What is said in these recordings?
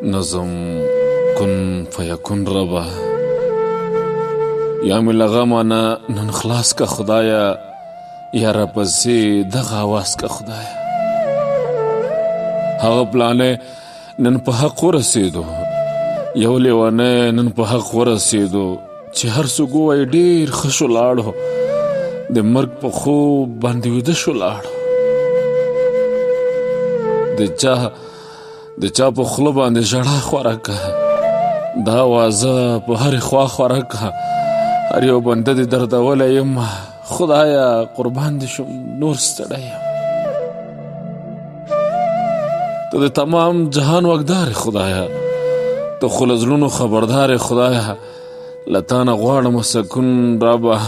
نظم کن فیکن ربا یا می لغمانا نن خلاص کا خدایا یا رپسی دغه آواز کا خدایا هغه پلانې نن په حق ورسېدو یو لیوانه نن په حق ورسېدو چې هر څوک وایي ډېر ښه شو لاړو د مرګ په خوب باندې ویده شو لاړو د چا په خوله باندې ژړا خوره که دا وازه په هرې خوا خوره که هر یو بنده دې دردولی یم خدایا قربان دې شم نور ستړی یم ته د تمام جهان واکدار خدایا ته خو له زړونو خبردار خدایا له تا نه غواړم سکون ربه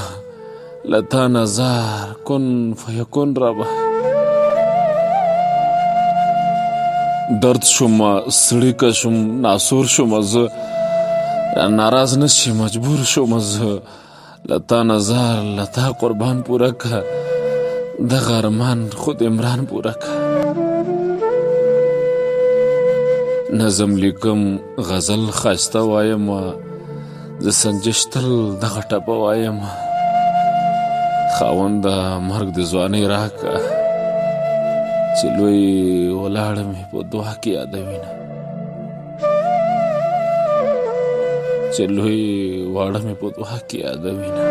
له تا نه زار کن فیکن ربه درد شوم سړی شوم ناسور شوم زه ناراض نشي مجبور شوم زه له تا نه زار له تا قربان پوره که دغه ارمان خود عمران پوره که نظم لیکم غزل ښایسته وایم زه سنجش تل دغه ټپه وایم خاونده مرګ د ځوانۍ راکه چې لوی ولاړه مې په دعا کې یادوینه چې لوی واړه مې په دعا کې یادوینه